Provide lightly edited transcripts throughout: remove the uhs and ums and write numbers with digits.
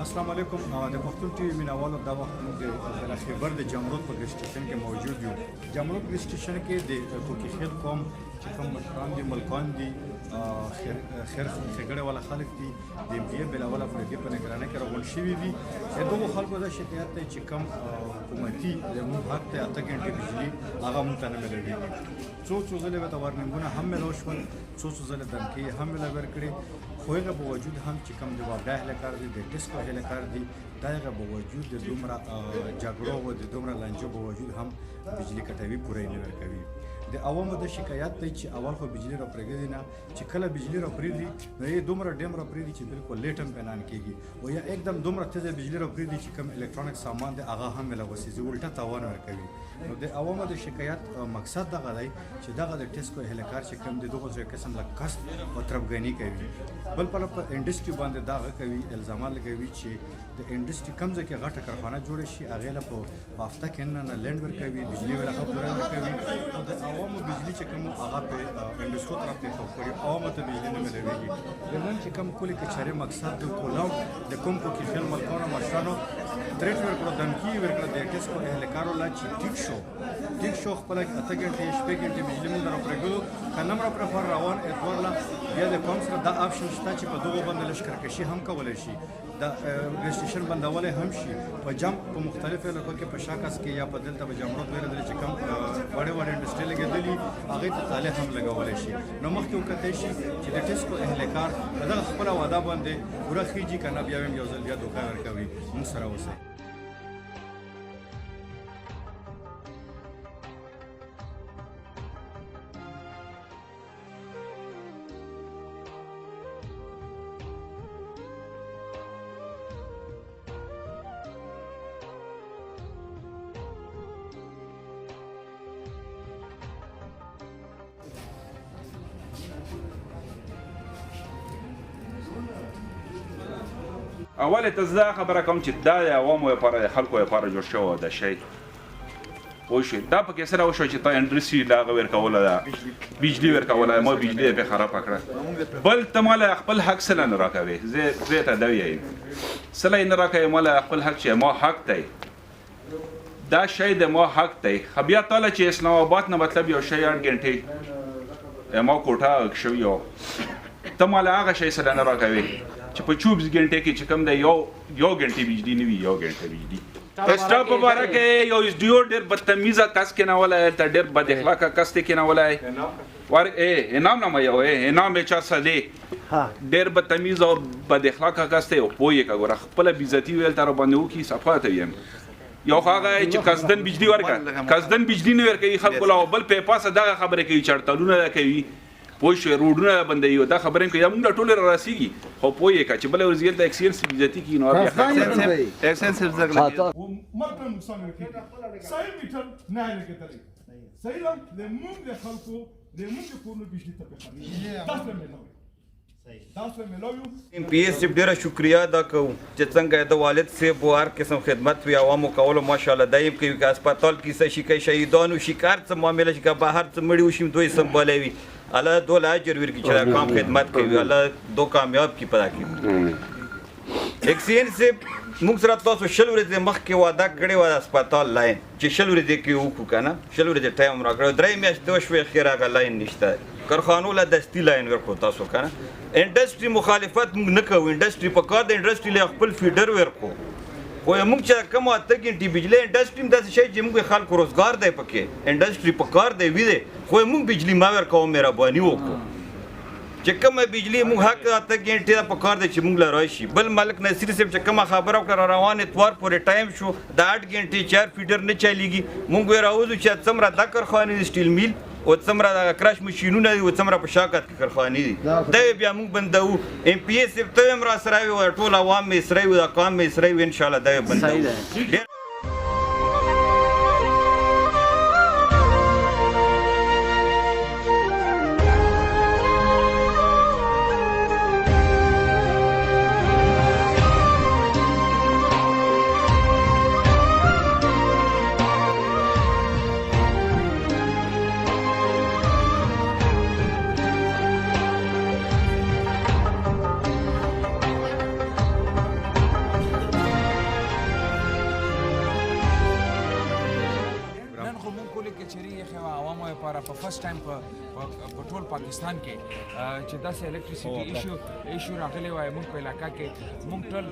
السلام علیکم د پښتون ټي وي مینوالو دا وخت موږ د خیبر د جمرود په ګریس سټیشن کې موجود یو. جمرود ګریس سټیشن کې د کوکی خیل قوم چې کوم مشران دي ملکان دي خیر څنګه والا خلک دي د ام پی بلاوله پر دې په نگرانۍ کې راغون شوي دي. دغه خلکو دا شکایت دی چې کوم حکومتي زموږ حق ته 8 غنټې بجلی هغه موږ ته نه ملوي. څو ځله به وارننګونه هم ملو شول، څو ځله دمکې هم ملو ورکړي، خو هغه په وجود هم چې کوم د وابډا اهلکار دي د ټیسکو اهلکار دي دا هغه په وجود د دومره جګړو او د دومره لانجو په وجود هم بجلی کټوي پوره نه ورکوي. د عوامو د شکایت دی چې اول خو بجلی را پرېږدي نه، چې کله بجلی را پرېږدي نو یې دومره ډیم را پرېږدي چې بالکل لیټ هم پینان کېږي، او یا एकदम دومره تیزه بجلی را پرېږدي چې کوم الکترونیک سامان دی هغه هم ملوثي الټه تاوان ورکوي. نو د عوامو د شکایت مقصد دغه دی چې دغه د ټیسکو اهلکار چې کوم د دغه قسم له کسب او تربګنی کوي، بل په انډستری باندې دغه کوي الزامات لګوي چې د انډستری کم ځای کې غټه کارخانه جوړه شي، هغه له په هفته کې نه لند ورکوي، بجلی ولا خبره ورکوي، او د عوامو بجلی چې کوم هغه په انډستری طرف ته خوري، عوامو ته بجلی نه ملويږي. نن چې کوم کلی کچاري مقصد د کولاو د کوم کو کې خل ملکانو مشرانو تریټ ورکړو، دمکی ورکړو د ټیسکو اهلکارو لا چې ټیک شو خپل 8 غنټې شپږ غنټې بجلی موږ راپرېږدو کنم را پر روان اتورلا بیا د کوم سره دا آپشن شته چې په دغه باندې لشکرکشي هم کولای شي، د ریجستریشن بندولای هم شي په جمع په مختلفو علاقو کې په شاکس کې یا په دلته په جمرود ویل چې کوم وړه انډستری لګېدلي هغه ته تاله هم لګولای شي. نو مخکې وکړئ شي چې د ټیسکو اهلکار دغه خپل وعده باندې پوره خيږي کنه بیا هم یو ځل بیا دوکه ورکوي. موږ سره اوسئ. اول ته زه خبره کوم چې دا د عوامو لپاره د خلکو لپاره جوړ شوی دا شی وشي، دا پکې سره وشو چې تا انډستری لا ورکوله ده بجلی ورکوله، ما بجلی په خراب کړه، بل ته مال خپل حق سره نه راکوي. زه ته دا وایم سره نه راکوي مال خپل حق چې ما حق دی، دا شی د ما حق دی. بیا تعالی چې اسلام آباد نه مطلب یو شی 8 غنټې ما کوټه شوی یو ته مال هغه شی سره نه راکوي چې په 24 غنټې کې چې کوم دی یو غنټې بجلی نه وي، یو غنټه بجلی اسټا په باره کې یو ډېر بدتمیزه کس کې نه ولای ته ډېر بد اخلاقه کس کې نه ولای ور انعام نه یو انعام چا سده ډېر بدتمیز او بد اخلاقه کس ته پوي کګور خپل بیزتی ویل تر باندې وکي صفات ویم یو هغه چې قصدن بجلی ورکا قصدن بجلی نه ورکي خلکو لا بل په پاسه دغه خبره کوي چړتلونه کوي پوه شو روډونه بندوي، دا خبره کوي موږ ټول راسيږي خو پوهه کا چې بل ورزيل د اکسپیرینس بیزتی کی نو بیا اکسپیرینس زغله مرته نقصان ورکړي صحیح میټر نه لګیدل صحیح لم د موږ د خلکو د موږ کورونو بجلی ته په تاسو ملوي ام پی ایس ډیره شکریا ادا کوم چې څنګه د والد سے بوار قسم خدمت وی عوامو کولو ماشاءالله دایم کوي که هسپتال کې څه شي کوي شهیدانو شکار څه معاملې چې که بهر څه مړي وشي دوی سمبالوي الله دوله اجر ورکړي چې کام خدمت کوي، الله دو کامیاب کی پدا کړي. اکسین سے موږ سره تاسو شل ورځې مخکې وعده کړې و هسپتال لاین چې شل ورځې کې وکړو کنه، شل ورځې ټایم راکړو، درې میاشتې وشوې خیر هغه لاین نشته، کارخانو له دستي لاین ورکړو تاسو کنه. انډستری مخالفت موږ نه کوو، انډستری په کار د انډستری له خپل فیډر ورکو، خو موږ چې کوم 8 غنټې بجلی انډستری هم داسې شی چې موږ خلکو روزګار دی پکې انډستری په کار دی وي دی، خو موږ بجلی ما ورکوو مهرباني وکړو چې کومه بجلی موږ حق 8 غنټې په کار دی چې موږ له راشي. بل ملک نصیر صاحب چې کومه خبره وکړه روان اتوار پورې ټایم شو د 8 غنټې 4 فیډر نه چلیږي، موږ راوځو چې څومره دا کارخانې د سټیل میل او څومره د کراش ماشینونه دي او څومره په شاکت کې کارخانې دي دا بیا موږ بندوو. ام پی ایس ته هم را سره وي ټول عوام مې سره وي دا قوم مې سره وي ان شاء الله دا بندوو. لپاره په فرست ټایم په ټول پاکستان کې چې داسې الکتریسيټي ایشو راغلی وای موږ په علاقه کې موږ ټول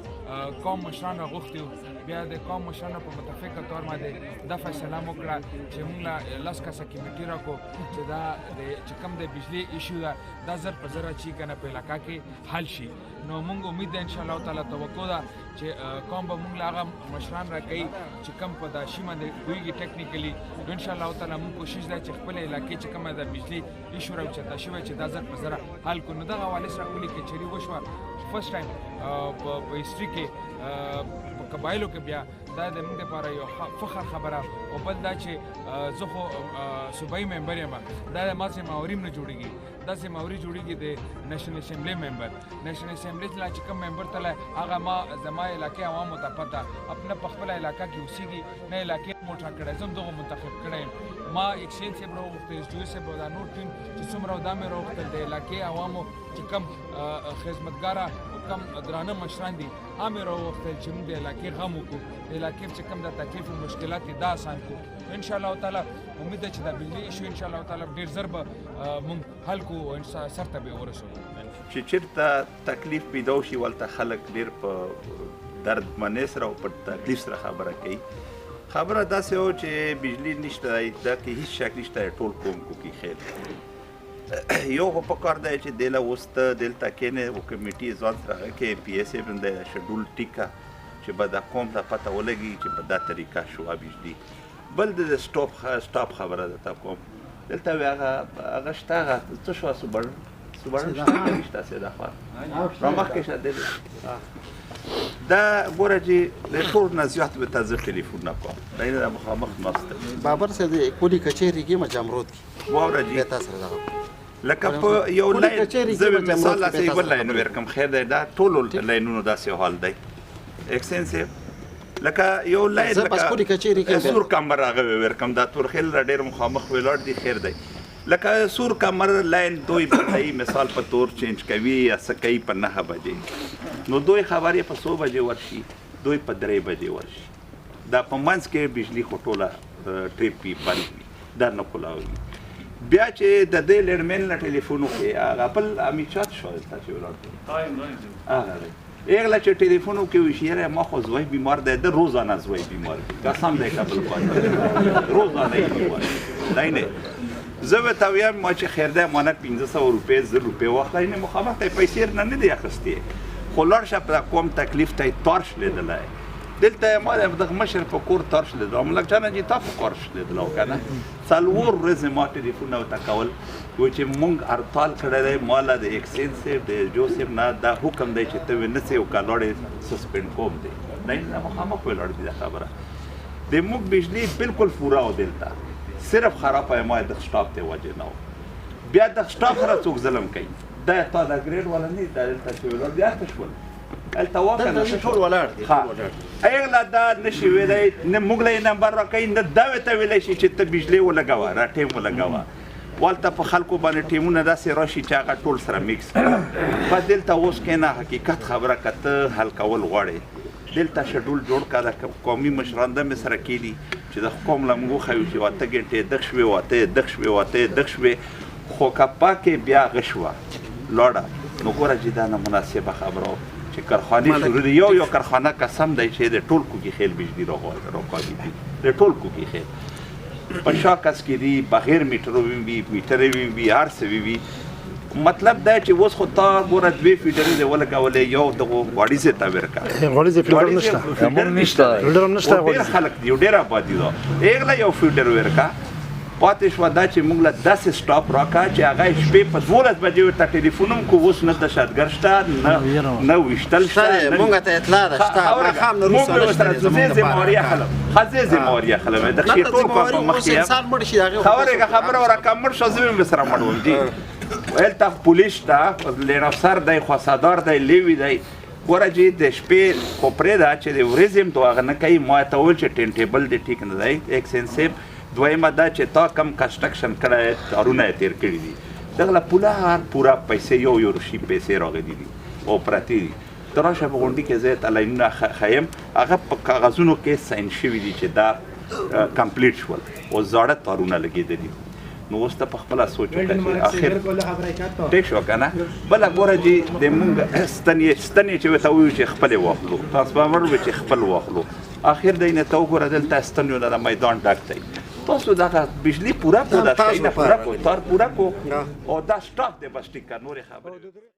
قوم مشران غوښتو بیا د قوم مشرانو په متفقه تور باندې دا فیصله وکړه چې موږ لا لاس کاسه کمیټي راکو چې دا چې کوم د بجلی ایشو دا زر په زر چې کنه په علاقه کې حل شي نو موږ امید ده ان شاء الله تعالی توقع ده چې قوم به موږ هغه مشران راکړي چې کوم په داشي باندې کویږي ټیکنیکلی ان شاء الله تعالی موږ کوشش ده چې خپل علاقې چې کومه د بجلی ایشو راوچته شوی چې دا زر په زر حل کو نو دا حواله سره کولی کې چری وشو فرست ټایم په هیستوري کې په قبایلو کې بیا دا د موږ لپاره یو فخر خبره او بل دا چې زه خو صوبایي ممبر یم دا د ما سره ماوریم نه جوړیږي داسې ماوري جوړیږي د نېشنل اسمبلی ممبر نېشنل اسمبلی ته چې کوم ممبر ته هغه ما زما علاقې عوامو ته پته خپل په خپل علاقه کې اوسېږي نه علاقې موټا کړی زم دغه منتخب کړی ما اکسچینج صاحب راوغوښتل اس ډي او صاحب دا نور ټیم چې څومره دا مې راوغوښتل د علاقې عوامو چې کوم خدمتګاره کم درانه مشران دي هغه راوغوښتل چې موږ د علاقې غم وکړو د علاقې چې کوم د تکلیف او مشکلات دا آسان کړو ان شاء الله تعالی امید ده چې دا بجلی ایشو ان شاء الله تعالی ډیر زر به موږ حل کوو او سر ته به ورسو چې چېرته تکلیف پیدا شي ولته خلک ډېر په دردمنۍ سره او په تکلیف سره خبره کوي خبره داسې و چې بجلی نشته دا کې هیڅ شک نشته ټول کوونکو کې خیر یو خو پکار دی چې دله اوس ته دلته کښېنې او کمیټي ځان سره کې پی ایس ایف د شډول ټیکه چې به دا قوم ته پته ولګي چې په دا طریقه شوه بجلی بل د سټاپ خبره ده تا کوم دلته هغه شته هغه څه شوه سوبړن شته سیده خوا رامخکې شه دلې دا ګوره چې د ټول نه زیات به ته زه ټلیفون نه کوم دا یې مخامخ ناسته بابر صاحب د کولی کچېرې کې مجامرود کې واوره جي تاسو دغه لکه په یو لاین زه به مثال لاسې بل لاین ورکم خیر دی دا ټولو لاینونو داسې حال دی اکسنسیو لکه یو لاین لکه سور کمر هغه ورکم دا تورخیل را ډېر مخامخ ولاړ دی خیر دی لکه سور کمر لاین دوی بتایي مثال په تور چینج کوي یا څه کوي په 9 بجې نو دوی خبرې په 100 بجې ورشي دوی په 3 بجې ورشي دا په منځ کې بجلی خو ټوله ټریپ وي بند وي دا نه کولاوي بیا چې د دې لړمن نه ټلیفون وکړي هغه خپل امیچات شو تا چې ولاړ هغه اغلا چې ټلیفون وکړي وشیره ما خو زوی بیمار دی د روزانه زوی بیمار دی قسم دی کابل باندې روزانه بیمار دی نه زه به تا ویم ما چې خیر دی مانه 1500 روپۍ 1000 روپۍ واخلای نه مخامخ ته پیسې نه دی اخیستې خو لاړ شه په کوم تکلیف ته تارش لیدلی دلته ما دغه مشر په کور تارش لیدلو ملک جانه چې تا په کورش لیدلو که نه څلور ورځې ما ټلیفون ورته کول و چې مونږ هړتال کړی دی ما له د اکسچینج صاحب د جو صاحب نه دا حکم دی چې ته ونسې او که لاړې سسپینډ کوم دی نه مخامخ ولاړ دي دا خبره د موږ بجلی بالکل پوره و دلته صرف خرابه ما د سټاپ ته وجه نه و بیا د سټاپ سره څوک ظلم کوي دا تا د ګریډ ولا نه دا دلته چې ولاړ بیا تشول الته واقع نه ټول ولاړ دي ایغلا دا نشي ویلای نه موږ له نمبر راکې نه دا وته ویلای شي چې ته بجلی ولګاوه را ټیم ولګاوه والته په خلکو باندې ټیمونه داسې راشي چې هغه ټول سره میکس په دلته اوس کې نه حقیقت خبره کته حل کول غواړي دلته شډول جوړ کړه قومي مشران د سره کېدي چې د قوم لمغو خو چې واته ګټه دښ شوي واته دښ شوي خو کپا کې بیا غشوا لاړه نو ګوره چې دا نه مناسبه خبره چې کارخانه شروع یو کارخانه قسم دی چې د ټول کوګي خیل بجلی راغواړي د ټول کوګي خیل په شاکس کې دی بغیر میټر وی هر څه وی مطلب دا چې اوس خو تا ګوره دوی فیډرې دی ولګولې یو دغه غواړي زه تا ورکا غواړي زه فیډر نشته امون نشته فیډر نشته ډېر خلک دی ډېر آبادي ده ایغلا یو فیډر ورکا پاتې شو دا چې موږ له داسې سټاپ راکا چې هغه شپې په 12 بجې ورته ټلیفون هم کو اوس نه د شادګر شته نه وشتل شته موږ ته اطلاع ده شته خام نه روسه نشته زمواریا خلک خزه زمواریا خلک د خیر ټول په مخکې انسان مړ شي هغه خبره ورکا مړ شو زموږ سره مړول دي ولته پولیس ته لنفسر دی خاصدار دی لیوی دی ګوره چې د شپې خو پرېږده چې د ورځې هم تو هغه نه کوي ما ته وویل چې ټین ټیبل دې ټیک نه دی اکسنسیب دویمه دا چې تا کم کنسټرکشن کړی کارونه یې تېر کړي دي دغه له پوره پیسې یو روشي پیسې راغلي دي او پرتې دي ته راشه په غونډې کې زه ته لاینونه ښیم هغه په کاغذونو کې ساین شوي دي چې دا کمپلیټ شول او زاړه تارونه لګېدلي نو اوس ته په خپله سوچ وکړه چې اخر ټیک شو که نه بله ګوره چې د مونږ ستنې چې ورته وویو چې خپلې واخلو ټرانسفارمر به چې خپل واخلو اخر دی نه ته وګوره دلته ستنیو نه میدان ډک دی تاسو دغه بجلی پوره کو دا شی نه پوره کو تار پوره کو او دا سټاپ دی بس ټیک نورې خبرې